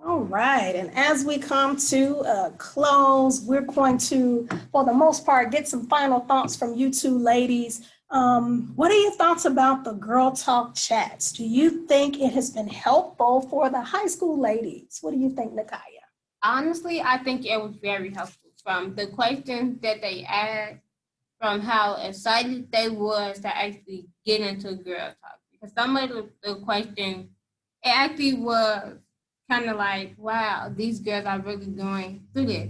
All right, and as we come to a close, we're going to, for the most part, get some final thoughts from you two ladies. What are your thoughts about the Girl Talk chats? Do you think it has been helpful for the high school ladies? What do you think, Nakaya? Honestly, I think it was very helpful from the questions that they asked, from how excited they was to actually get into Girl Talk. Because some of the questions, it actually was kind of like, wow, these girls are really going through this.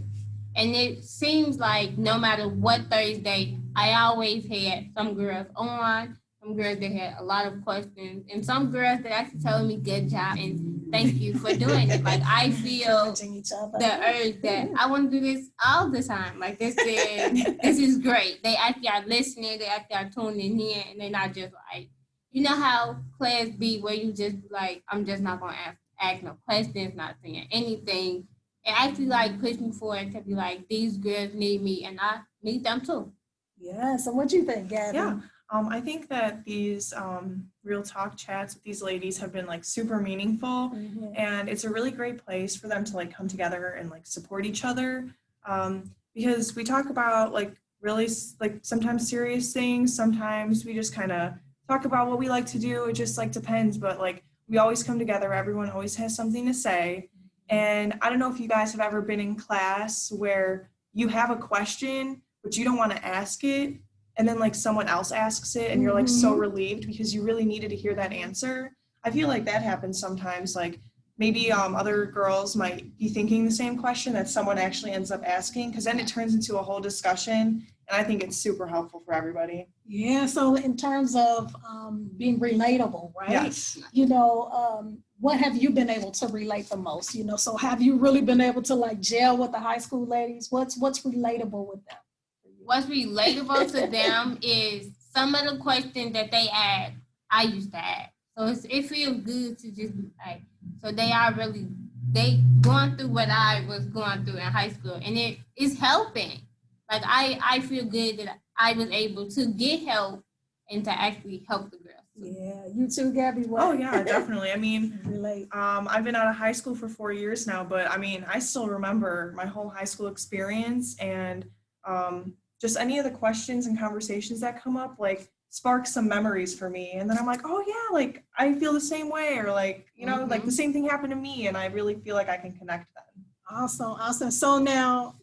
And it seems like no matter what Thursday, I always had some girls on, some girls that had a lot of questions, and some girls that actually telling me good job and thank you for doing it. Like I feel the urge that I want to do this all the time. Like this is great. They actually are listening, they actually are tuning in, and they're not just like, you know how class be where you just like, I'm just not gonna ask no questions, not saying anything. It actually like pushed me forward to be like, these girls need me and I need them too. Yeah, so what do you think, Gabby? Yeah, I think that these real talk chats with these ladies have been like super meaningful, and it's a really great place for them to like come together and like support each other, because we talk about like really like sometimes serious things, sometimes we just kind of talk about what we like to do. It just like depends, but like we always come together, everyone always has something to say. And I don't know if you guys have ever been in class where you have a question but you don't want to ask it, and then like someone else asks it and you're like so relieved because you really needed to hear that answer. I feel like that happens sometimes. Like maybe other girls might be thinking the same question that someone actually ends up asking, because then it turns into a whole discussion, and I think it's super helpful for everybody. Yeah, so in terms of being relatable, right? Yes. You know, what have you been able to relate the most? You know, so have you really been able to like gel with the high school ladies? What's relatable with them? What's relatable to them is some of the questions that they ask, I used to ask. So it feels good to just be like, so they going through what I was going through in high school, and it is helping. Like I feel good that I was able to get help and to actually help the girls. Yeah, you too, Gabby. What? Oh yeah, definitely. I mean, relate. I've been out of high school for 4 years now, but I mean, I still remember my whole high school experience, and just any of the questions and conversations that come up, like spark some memories for me. And then I'm like, oh yeah, like I feel the same way, or like, you know, like the same thing happened to me, and I really feel like I can connect them. Awesome, awesome. So now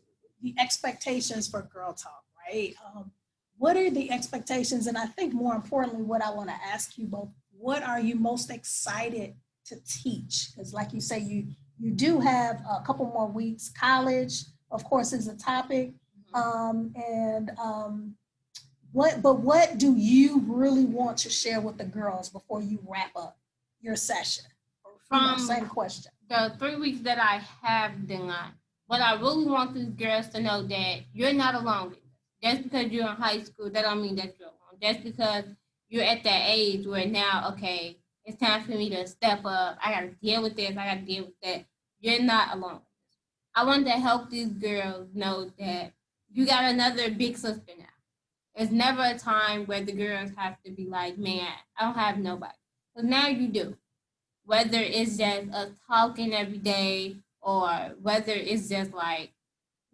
the expectations for Girl Talk, right? What are the expectations? And I think more importantly, what I want to ask you both, what are you most excited to teach? Because like you say, you do have a couple more weeks. College, of course, is a topic. What do you really want to share with the girls before you wrap up your session? Same question. The 3 weeks that I have done, what I really want these girls to know that you're not alone with this. Just because you're in high school, that don't mean that you're alone. Just because you're at that age where now, okay, it's time for me to step up. I got to deal with this. I got to deal with that. You're not alone. I want to help these girls know that you got another big sister now. There's never a time where the girls have to be like, man, I don't have nobody. Because now you do. Whether it's just us talking every day, or whether it's just like,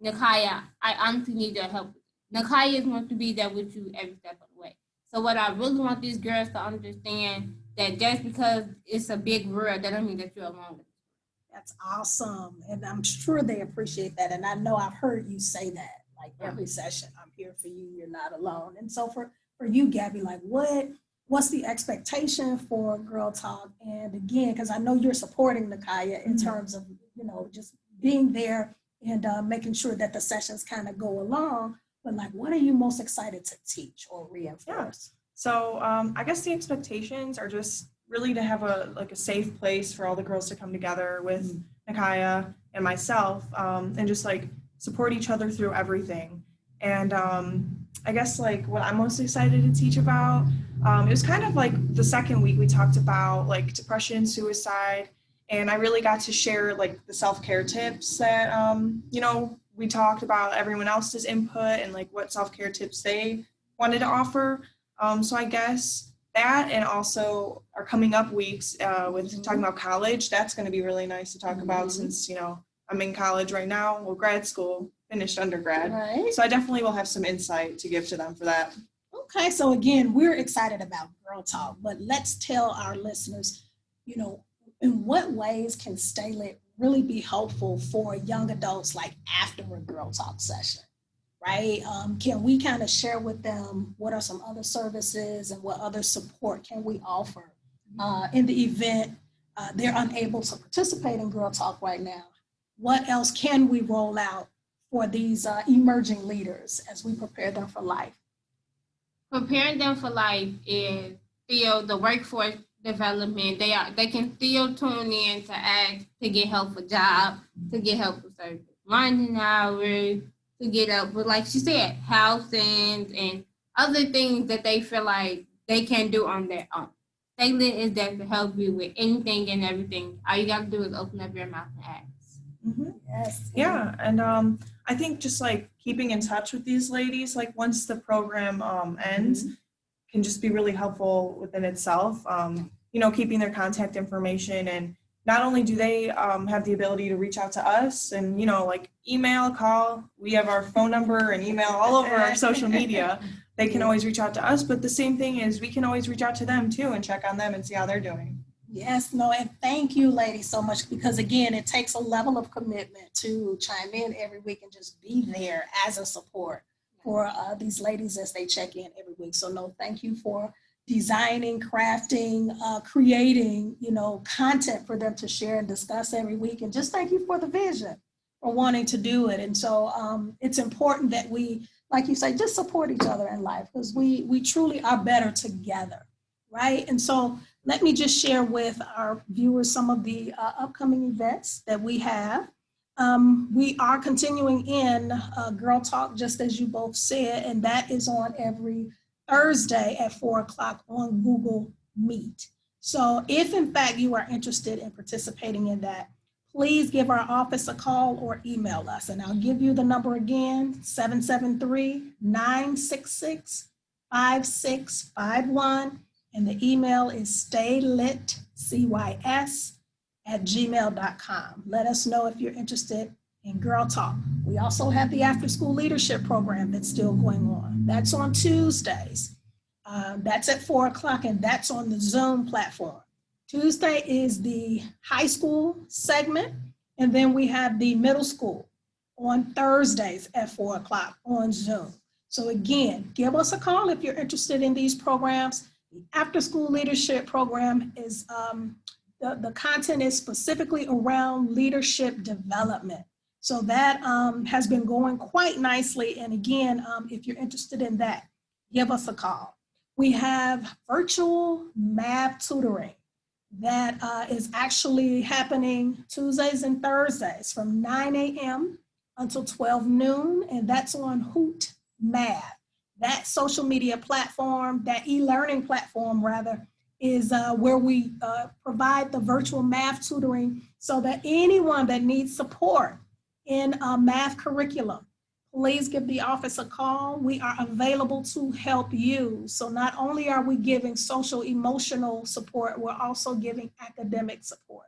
Nakaya, I honestly need your help. Nakaya is going to be there with you every step of the way. So what I really want these girls to understand, that just because it's a big world, that don't mean that you're alone. That's awesome. And I'm sure they appreciate that. And I know I've heard you say that like every session. I'm here for you. You're not alone. And so for you, Gabby, like what's the expectation for Girl Talk? And again, because I know you're supporting Nakaya in terms of, you know, just being there and making sure that the sessions kind of go along. But like, what are you most excited to teach or reinforce? Yeah. So I guess the expectations are just really to have a safe place for all the girls to come together with Nakaya and myself, and just like support each other through everything. And I guess like what I'm most excited to teach about, it was kind of like the second week we talked about like depression, suicide, and I really got to share like the self-care tips that, you know, we talked about everyone else's input and like what self-care tips they wanted to offer. So I guess that, and also our coming up weeks with talking about college, that's going to be really nice to talk about since, I'm in college right now, well, grad school, finished undergrad. Right. So I definitely will have some insight to give to them for that. Okay, so again, we're excited about Girl Talk, but let's tell our listeners, in what ways can Stay Lit really be helpful for young adults, like after a Girl Talk session, right? Can we kind of share with them what are some other services and what other support can we offer in the event they're unable to participate in Girl Talk right now? What else can we roll out for these emerging leaders as we prepare them for life? Preparing them for life is still the workforce development. They can still tune in to ask to get help for job, to get help for service running hours, to get up with, like she said, housing and other things that they feel like they can do on their own. Stay Lit is there to help you with anything and everything. All you got to do is open up your mouth and ask. Mm-hmm. Yes. Yeah, and I think just like keeping in touch with these ladies, like once the program ends, can just be really helpful within itself. Keeping their contact information, and not only do they have the ability to reach out to us and like email, call, we have our phone number and email all over our social media. They can always reach out to us, but the same thing is we can always reach out to them too and check on them and see how they're doing. Yes, no, and thank you, ladies, so much, because again, it takes a level of commitment to chime in every week and just be there as a support for these ladies as they check in every week. So no, thank you for designing, crafting, creating, content for them to share and discuss every week. And just thank you for the vision, for wanting to do it. And so it's important that we, like you say, just support each other in life, because we truly are better together, right? And so let me just share with our viewers some of the upcoming events that we have. We are continuing in Girl Talk, just as you both said, and that is on every Thursday at 4:00 on Google Meet. So if in fact you are interested in participating in that, please give our office a call or email us. And I'll give you the number again, 773-966-5651. And the email is staylitcys@gmail.com. Let us know if you're interested in Girl Talk. We also have the after school leadership program that's still going on. That's on Tuesdays. That's at 4:00, and that's on the Zoom platform. Tuesday is the high school segment, and then we have the middle school on Thursdays at 4:00 on Zoom. So again, give us a call if you're interested in these programs. The after school leadership program is, the content is specifically around leadership development. So that has been going quite nicely. And again, if you're interested in that, give us a call. We have virtual math tutoring that is actually happening Tuesdays and Thursdays from 9 a.m. until 12 noon, and that's on Hoot Math. That social media platform, that e-learning platform rather, is where we provide the virtual math tutoring so that anyone that needs support in a math curriculum, please give the office a call. We are available to help you. So not only are we giving social emotional support, we're also giving academic support.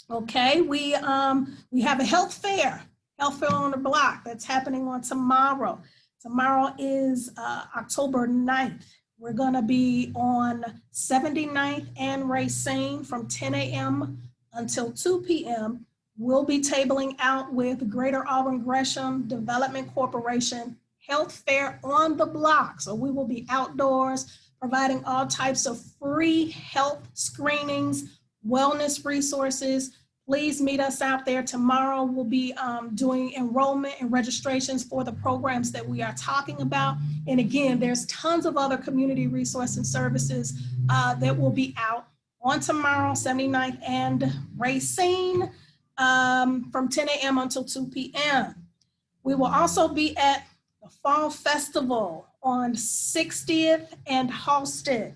Okay, we have a health fair on the block that's happening on tomorrow. Tomorrow is October 9th. We're gonna be on 79th and Racine from 10 a.m. until 2 p.m. We'll be tabling out with Greater Auburn Gresham Development Corporation Health Fair on the block. So we will be outdoors providing all types of free health screenings, wellness resources. Please meet us out there. Tomorrow we'll be doing enrollment and registrations for the programs that we are talking about. And again, there's tons of other community resource and services that will be out on tomorrow, 79th and Racine, from 10 a.m. until 2 p.m. We will also be at the Fall Festival on 60th and Halsted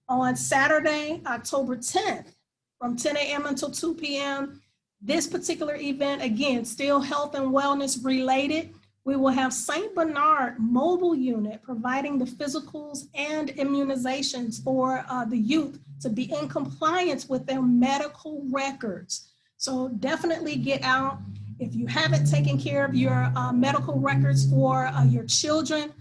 on Saturday, October 10th, from 10 a.m. until 2 p.m. This particular event, again, still health and wellness related. We will have St. Bernard Mobile Unit providing the physicals and immunizations for the youth to be in compliance with their medical records. So definitely get out. If you haven't taken care of your medical records for your children,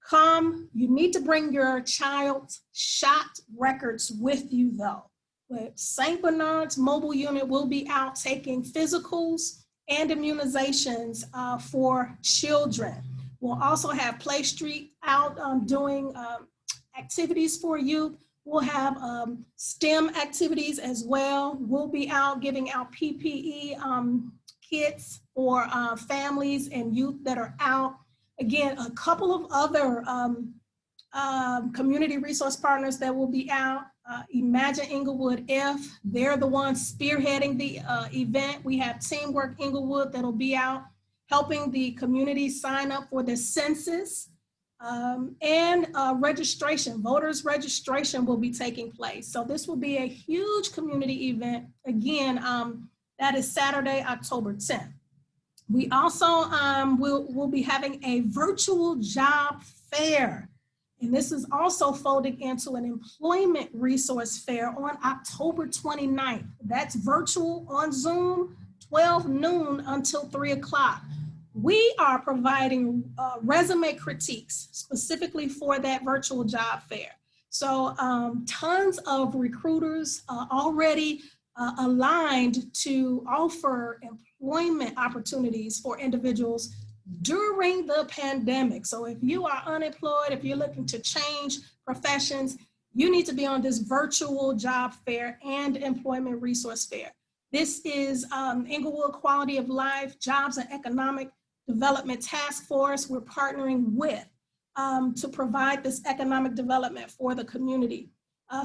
come. You need to bring your child's shot records with you though. But St. Bernard's Mobile Unit will be out taking physicals and immunizations for children. We'll also have Play Street out doing activities for youth. We'll have STEM activities as well. We'll be out giving out PPE kits for families and youth that are out. Again, a couple of other community resource partners that will be out. Imagine Inglewood F, they're the ones spearheading the event. We have Teamwork Inglewood that'll be out helping the community sign up for the census, and registration, voters registration will be taking place. So this will be a huge community event. Again, that is Saturday, October 10th. We also will be having a virtual job fair. And this is also folded into an employment resource fair on October 29th. That's virtual on Zoom, 12 noon until 3 o'clock. We are providing resume critiques specifically for that virtual job fair. So tons of recruiters already aligned to offer employment opportunities for individuals during the pandemic. So if you are unemployed, if you're looking to change professions, you need to be on this virtual job fair and employment resource fair. This is Inglewood Quality of Life Jobs and Economic Development Task Force. We're partnering with to provide this economic development for the community.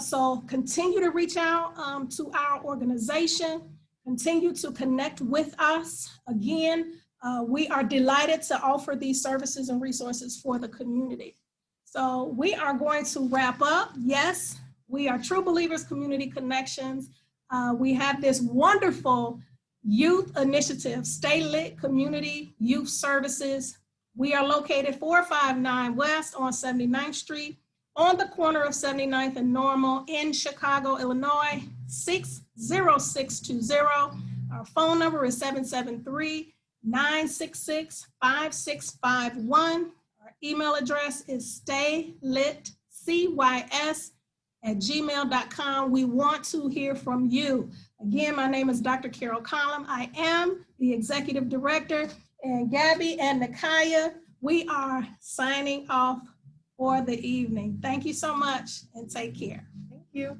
So continue to reach out to our organization, continue to connect with us. Again, we are delighted to offer these services and resources for the community. So we are going to wrap up. Yes, we are True Believers Community Connections. We have this wonderful youth initiative, Stay Lit Community Youth Services. We are located 459 West on 79th Street on the corner of 79th and Normal in Chicago, Illinois, 60620. Our phone number is 773-966-5651. Our email address is staylitcys@gmail.com. We want to hear from you. Again, my name is Dr. Carol Collum. I am the Executive Director, and Gabby and Nakaya, we are signing off for the evening. Thank you so much and take care. Thank you.